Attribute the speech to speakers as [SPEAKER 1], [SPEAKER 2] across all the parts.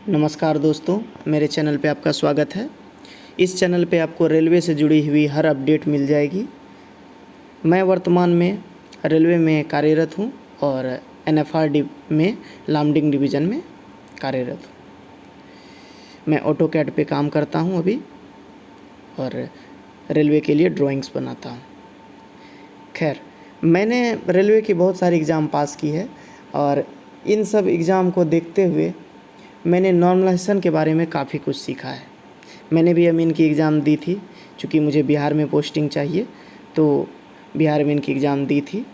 [SPEAKER 1] नमस्कार दोस्तों, मेरे चैनल पे आपका स्वागत है। इस चैनल पे आपको रेलवे से जुड़ी हुई हर अपडेट मिल जाएगी। मैं वर्तमान में रेलवे में कार्यरत हूँ और NFR में लामडिंग डिवीज़न में कार्यरत हूँ। मैं ऑटोकैड पे काम करता हूँ अभी और रेलवे के लिए ड्राइंग्स बनाता हूँ। खैर, मैंने रेलवे की बहुत सारी एग्ज़ाम पास की है और इन सब एग्ज़ाम को देखते हुए मैंने नॉर्मलाइजेशन के बारे में काफ़ी कुछ सीखा है। मैंने भी अमीन की एग्ज़ाम दी थी, चूँकि मुझे बिहार में पोस्टिंग चाहिए तो बिहार अमीन की एग्ज़ाम दी थी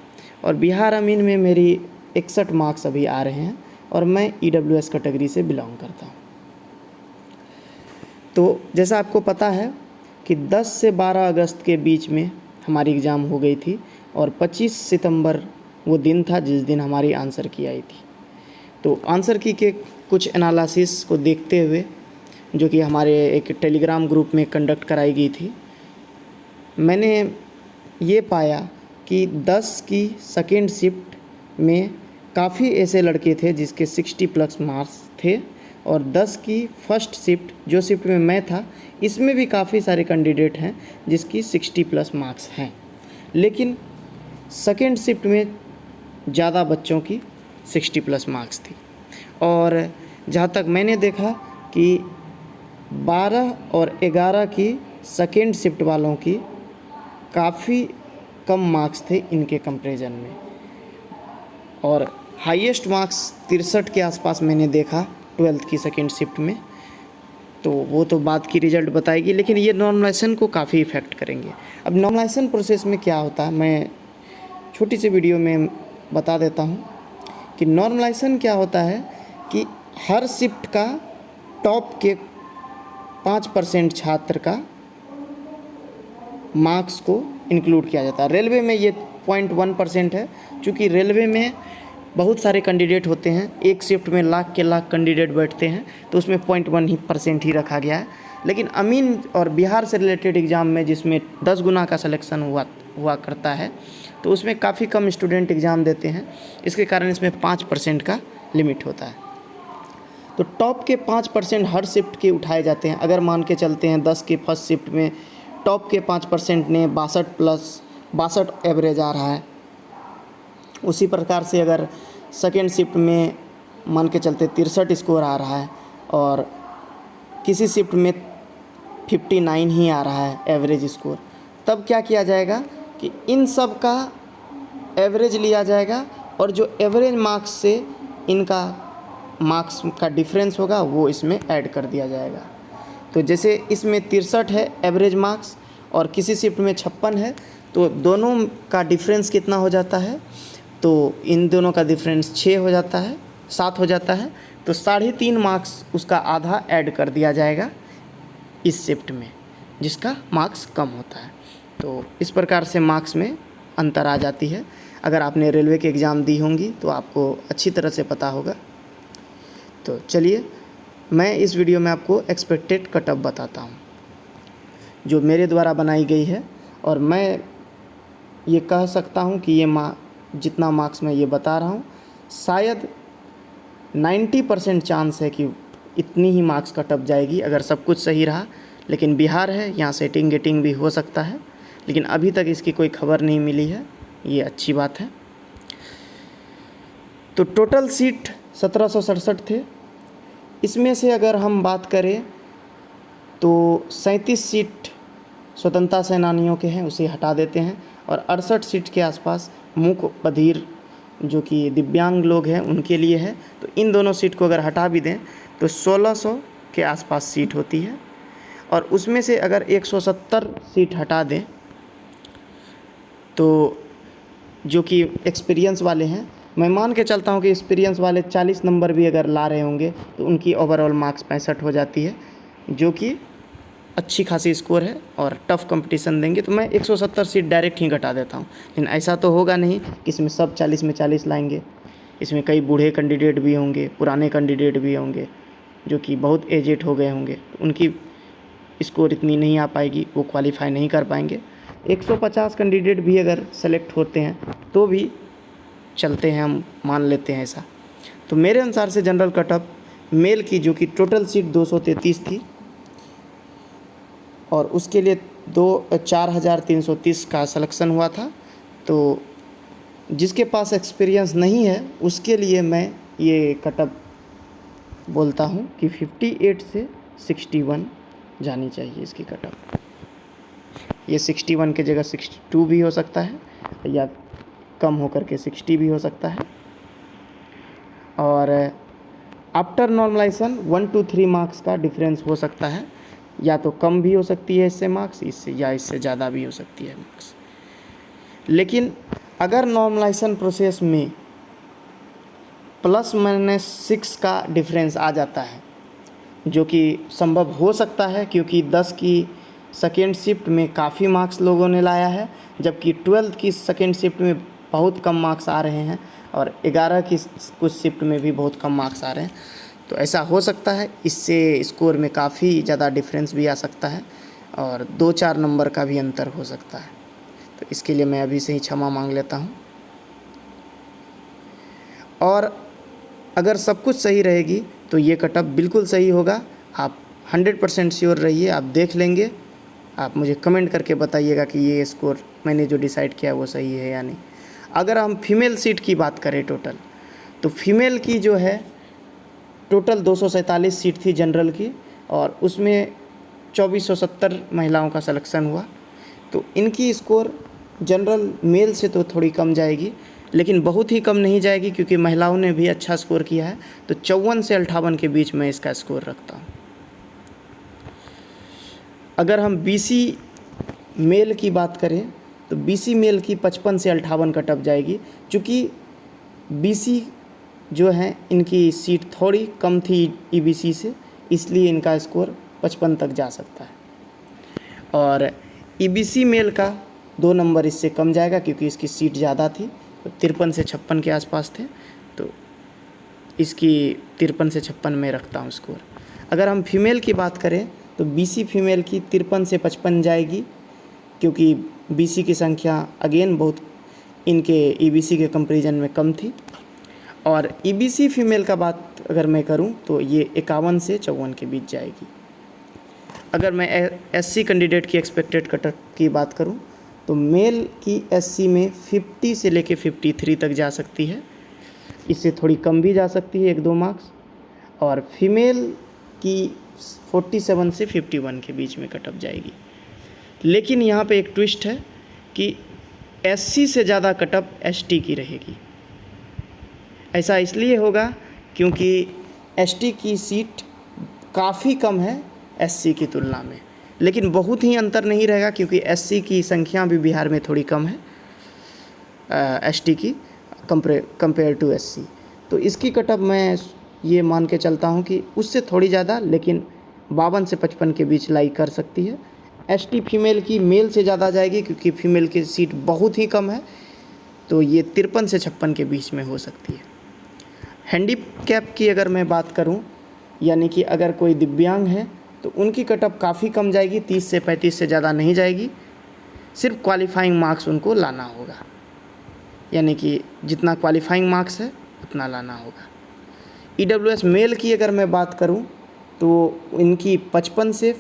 [SPEAKER 1] और बिहार अमीन में मेरी 61 मार्क्स अभी आ रहे हैं और मैं EWS कैटेगरी से बिलोंग करता हूँ। तो जैसा आपको पता है कि 10 से 12 अगस्त के बीच में हमारी एग्ज़ाम हो गई थी और 25 सितंबर वो दिन था जिस दिन हमारी आंसर की आई थी। तो आंसर की के कुछ एनालिसिस को देखते हुए, जो कि हमारे एक टेलीग्राम ग्रुप में कंडक्ट कराई गई थी, मैंने ये पाया कि 10 की सेकेंड शिफ्ट में काफ़ी ऐसे लड़के थे जिसके 60+ मार्क्स थे और 10 की फर्स्ट शिफ्ट, जो शिफ्ट में मैं था, इसमें भी काफ़ी सारे कैंडिडेट हैं जिसकी 60+ मार्क्स हैं। लेकिन सेकेंड शिफ्ट में ज़्यादा बच्चों की 60+ मार्क्स थी और जहाँ तक मैंने देखा कि 12 और 11 की सेकेंड शिफ्ट वालों की काफ़ी कम मार्क्स थे इनके कंपैरिजन में और हाईएस्ट मार्क्स 63 के आसपास मैंने देखा 12th की सेकेंड शिफ्ट में। तो वो तो बात की रिज़ल्ट बताएगी, लेकिन ये नॉर्मलाइजेशन को काफ़ी इफ़ेक्ट करेंगे। अब नॉर्मलाइजेशन प्रोसेस में क्या होता है, मैं छोटी सी वीडियो में बता देता हूँ कि नॉर्मलाइजेशन क्या होता है कि हर शिफ्ट का टॉप के 5% छात्र का मार्क्स को इंक्लूड किया जाता है। रेलवे में ये 0.1% है, चूँकि रेलवे में बहुत सारे कैंडिडेट होते हैं, एक शिफ्ट में लाख के लाख कैंडिडेट बैठते हैं, तो उसमें 0.1% ही रखा गया है। लेकिन अमीन और बिहार से रिलेटेड एग्ज़ाम में जिसमें 10 गुना का सिलेक्शन हुआ करता है, तो उसमें काफ़ी कम स्टूडेंट एग्ज़ाम देते हैं, इसके कारण इसमें 5% का लिमिट होता है। तो टॉप के 5% हर शिफ्ट के उठाए जाते हैं। अगर मान के चलते हैं 10 के फर्स्ट शिफ्ट में टॉप के 5% ने 62 एवरेज आ रहा है, उसी प्रकार से अगर सेकेंड शिफ्ट में मान के चलते 63 स्कोर आ रहा है और किसी शिफ्ट में 59 ही आ रहा है एवरेज स्कोर, तब क्या किया जाएगा कि इन सब का एवरेज लिया जाएगा और जो एवरेज मार्क्स से इनका मार्क्स का डिफरेंस होगा वो इसमें ऐड कर दिया जाएगा। तो जैसे इसमें 63 है एवरेज मार्क्स और किसी शिफ्ट में 56 है, तो दोनों का डिफरेंस कितना हो जाता है, तो इन दोनों का डिफरेंस 6 हो जाता है, 7 हो जाता है। तो 3.5 मार्क्स उसका आधा ऐड कर दिया जाएगा इस शिफ्ट में, जिसका मार्क्स कम होता है। तो इस प्रकार से मार्क्स में अंतर आ जाती है। अगर आपने रेलवे की एग्ज़ाम दी होंगी तो आपको अच्छी तरह से पता होगा। तो चलिए, मैं इस वीडियो में आपको एक्सपेक्टेड कटऑफ बताता हूँ जो मेरे द्वारा बनाई गई है, और मैं ये कह सकता हूँ कि ये जितना मार्क्स मैं ये बता रहा हूँ, शायद 90% चांस है कि इतनी ही मार्क्स कटऑफ जाएगी अगर सब कुछ सही रहा। लेकिन बिहार है, यहाँ सेटिंग गेटिंग भी हो सकता है, लेकिन अभी तक इसकी कोई खबर नहीं मिली है, ये अच्छी बात है। तो टोटल सीट 1767 थे। इसमें से अगर हम बात करें तो 37 सीट स्वतंत्रता सेनानियों के हैं, उसे हटा देते हैं, और 68 सीट के आसपास मूक बधिर जो कि दिव्यांग लोग हैं उनके लिए है। तो इन दोनों सीट को अगर हटा भी दें तो 1600 के आसपास सीट होती है, और उसमें से अगर 170 सीट हटा दें तो जो कि एक्सपीरियंस वाले हैं, मैं मान के चलता हूँ कि एक्सपीरियंस वाले 40 नंबर भी अगर ला रहे होंगे तो उनकी ओवरऑल मार्क्स 65 हो जाती है, जो कि अच्छी खासी स्कोर है और टफ़ कंपटीशन देंगे। तो मैं 170 सीट डायरेक्ट ही घटा देता हूँ। लेकिन ऐसा तो होगा नहीं कि इसमें सब 40 में 40 लाएंगे। इसमें कई बूढ़े कैंडिडेट भी होंगे, पुराने कैंडिडेट भी होंगे जो कि बहुत एजेड हो गए होंगे, तो उनकी स्कोर इतनी नहीं आ पाएगी, वो क्वालिफाई नहीं कर पाएंगे। 150 कैंडिडेट भी अगर सेलेक्ट होते हैं तो भी चलते हैं, हम मान लेते हैं ऐसा। तो मेरे अनुसार से जनरल कटऑफ मेल की, जो कि टोटल सीट 233 थी और उसके लिए 4,330 का सिलेक्शन हुआ था। तो जिसके पास एक्सपीरियंस नहीं है उसके लिए मैं ये कटअप बोलता हूँ कि 58 से 61 जानी चाहिए इसकी कटअप। ये 61 की जगह 62 भी हो सकता है या कम होकर के 60 भी हो सकता है। और आफ्टर नॉर्मलाइजेशन 1 to 3 मार्क्स का डिफरेंस हो सकता है, या तो कम भी हो सकती है इससे मार्क्स, इससे या इससे ज़्यादा भी हो सकती है मार्क्स। लेकिन अगर नॉर्मलाइजेशन प्रोसेस में +-6 का डिफरेंस आ जाता है, जो कि संभव हो सकता है क्योंकि 10 की सेकेंड शिफ्ट में काफ़ी मार्क्स लोगों ने लाया है, जबकि 12 की सेकेंड शिफ्ट में बहुत कम मार्क्स आ रहे हैं और 11 की कुछ शिफ्ट में भी बहुत कम मार्क्स आ रहे हैं। तो ऐसा हो सकता है, इससे स्कोर में काफ़ी ज़्यादा डिफरेंस भी आ सकता है और 2-4 नंबर का भी अंतर हो सकता है। तो इसके लिए मैं अभी से ही क्षमा मांग लेता हूँ। और अगर सब कुछ सही रहेगी तो ये कटअप बिल्कुल सही होगा। आप 100% श्योर रहिए, आप देख लेंगे। आप मुझे कमेंट करके बताइएगा कि ये स्कोर मैंने जो डिसाइड किया वो सही है या नहीं। अगर हम फीमेल सीट की बात करें टोटल, तो फीमेल की जो है टोटल 247 सीट थी जनरल की और उसमें 2470 महिलाओं का सिलेक्शन हुआ। तो इनकी स्कोर जनरल मेल से तो थोड़ी कम जाएगी, लेकिन बहुत ही कम नहीं जाएगी क्योंकि महिलाओं ने भी अच्छा स्कोर किया है। तो 54 से 58 के बीच में इसका स्कोर रखता हूँ। अगर हम बीसी मेल की बात करें तो बीसी मेल की 55 से 58 कटअप जाएगी। चूँकि बीसी जो है इनकी सीट थोड़ी कम थी ईबीसी से, इसलिए इनका स्कोर 55 तक जा सकता है। और ईबीसी मेल का 2 नंबर इससे कम जाएगा क्योंकि इसकी सीट ज़्यादा थी, तो 53 से 56 के आसपास थे। तो इसकी 53 से 56 में रखता हूँ स्कोर। अगर हम फीमेल की बात करें तो बीसी फीमेल की 53 से 55 जाएगी क्योंकि बीसी की संख्या अगेन बहुत इनके ईबीसी के कंपैरिजन में कम थी। और ईबीसी फीमेल का बात अगर मैं करूं तो ये 51 से 54 के बीच जाएगी। अगर मैं एससी कैंडिडेट की एक्सपेक्टेड कटअप की बात करूं तो मेल की एससी में 50 से लेके 53 तक जा सकती है, इससे थोड़ी कम भी जा सकती है 1-2 मार्क्स। और फीमेल की 47 से 51 के बीच में कटअप जाएगी। लेकिन यहाँ पे एक ट्विस्ट है कि एससी से ज़्यादा कटअप एसटी की रहेगी। ऐसा इसलिए होगा क्योंकि एसटी की सीट काफ़ी कम है एससी की तुलना में, लेकिन बहुत ही अंतर नहीं रहेगा क्योंकि एससी की संख्या भी बिहार में थोड़ी कम है एसटी की कंपेयर टू एससी। तो इसकी कटअप मैं ये मान के चलता हूँ कि उससे थोड़ी ज़्यादा, लेकिन 52 से 55 के बीच लाई कर सकती है। एसटी फीमेल की मेल से ज़्यादा जाएगी क्योंकि फीमेल की सीट बहुत ही कम है, तो ये 53 से 56 के बीच में हो सकती है। हैंडीकैप की अगर मैं बात करूं, यानी कि अगर कोई दिव्यांग है तो उनकी कटअप काफ़ी कम जाएगी, 30 से 35 से ज़्यादा नहीं जाएगी। सिर्फ क्वालिफाइंग मार्क्स उनको लाना होगा, यानी कि जितना क्वालिफाइंग मार्क्स है उतना लाना होगा। ईडब्ल्यूएस मेल की अगर मैं बात करूं तो इनकी 55 से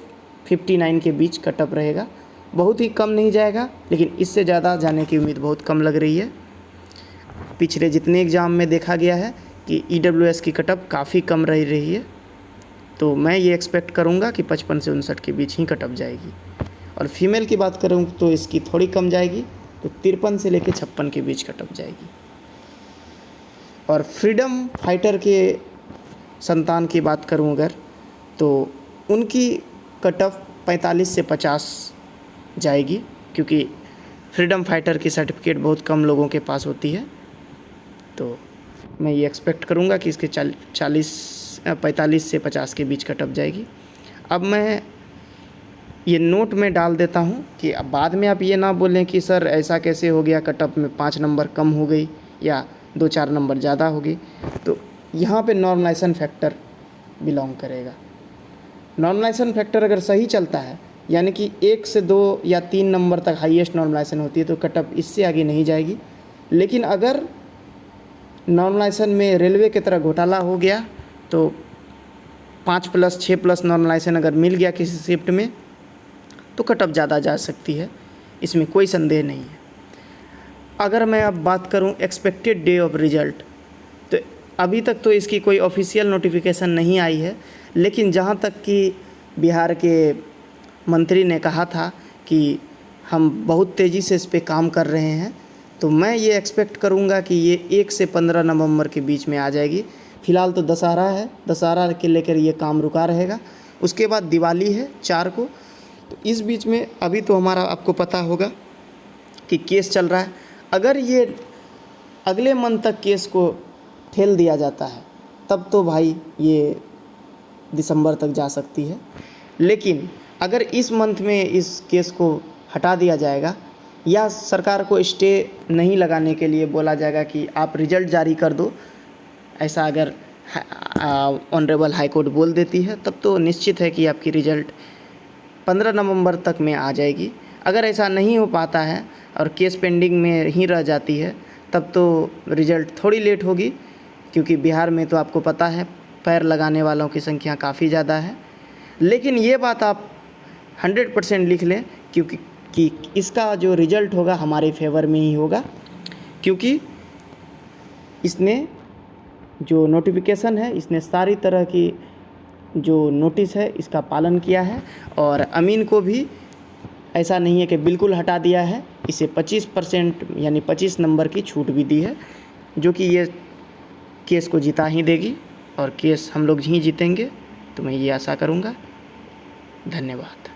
[SPEAKER 1] 59 के बीच कटअप रहेगा, बहुत ही कम नहीं जाएगा, लेकिन इससे ज़्यादा जाने की उम्मीद बहुत कम लग रही है। पिछले जितने एग्ज़ाम में देखा गया है कि ईडब्ल्यूएस की कटअप काफ़ी कम रही है, तो मैं ये एक्सपेक्ट करूँगा कि 55 से 59 के बीच ही कटअप जाएगी। और फीमेल की बात करूँ तो इसकी थोड़ी कम जाएगी, तो 53 से लेकर 56 के बीच कटअप जाएगी। और फ्रीडम फाइटर के संतान की बात करूं अगर, तो उनकी कटअप 45 से 50 जाएगी क्योंकि फ्रीडम फाइटर की सर्टिफिकेट बहुत कम लोगों के पास होती है। तो मैं ये एक्सपेक्ट करूंगा कि इसके 45 से 50 के बीच कटअप जाएगी। अब मैं ये नोट में डाल देता हूँ कि अब बाद में आप ये ना बोलें कि सर ऐसा कैसे हो गया, कटअप में 5 नंबर कम हो गई या 2-4 नंबर ज़्यादा हो गई। तो यहाँ पे नॉर्मलाइजेशन फैक्टर बिलोंग करेगा। नॉर्मलाइजेशन फैक्टर अगर सही चलता है, यानी कि 1 से 2 या 3 नंबर तक हाईएस्ट नॉर्मलाइजेशन होती है, तो कटअप इससे आगे नहीं जाएगी। लेकिन अगर नॉर्मलाइजेशन में रेलवे की तरह घोटाला हो गया तो 5+ 6+ नॉर्मलाइजेशन अगर मिल गया किसी शिफ्ट में तो कट ऑफ ज़्यादा जा सकती है, इसमें कोई संदेह नहीं है। अगर मैं अब बात करूं एक्सपेक्टेड डे ऑफ रिज़ल्ट, तो अभी तक तो इसकी कोई ऑफिशियल नोटिफिकेशन नहीं आई है, लेकिन जहां तक कि बिहार के मंत्री ने कहा था कि हम बहुत तेज़ी से इस पे काम कर रहे हैं, तो मैं ये एक्सपेक्ट करूंगा कि ये 1 से 15 नवंबर के बीच में आ जाएगी। फ़िलहाल तो दशहरा है, दशहरा के लेकर ये काम रुका रहेगा। उसके बाद दिवाली है 4 को, तो इस बीच में अभी तो हमारा आपको पता होगा कि केस चल रहा है। अगर ये अगले मंथ तक केस को ठेल दिया जाता है तब तो भाई ये दिसंबर तक जा सकती है, लेकिन अगर इस मंथ में इस केस को हटा दिया जाएगा या सरकार को स्टे नहीं लगाने के लिए बोला जाएगा कि आप रिज़ल्ट जारी कर दो, ऐसा अगर ऑनरेबल हाई कोर्ट बोल देती है, तब तो निश्चित है कि आपकी रिज़ल्ट 15 नवंबर तक में आ जाएगी। अगर ऐसा नहीं हो पाता है और केस पेंडिंग में ही रह जाती है तब तो रिज़ल्ट थोड़ी लेट होगी, क्योंकि बिहार में तो आपको पता है पैर लगाने वालों की संख्या काफ़ी ज़्यादा है। लेकिन ये बात आप 100% लिख लें, क्योंकि इसका जो रिज़ल्ट होगा हमारे फेवर में ही होगा, क्योंकि इसने जो नोटिफिकेशन है इसने सारी तरह की जो नोटिस है इसका पालन किया है, और अमीन को भी ऐसा नहीं है कि बिल्कुल हटा दिया है, इसे 25% यानी 25 नंबर की छूट भी दी है, जो कि ये केस को जिता ही देगी और केस हम लोग ही जीतेंगे, तो मैं ये आशा करूँगा। धन्यवाद।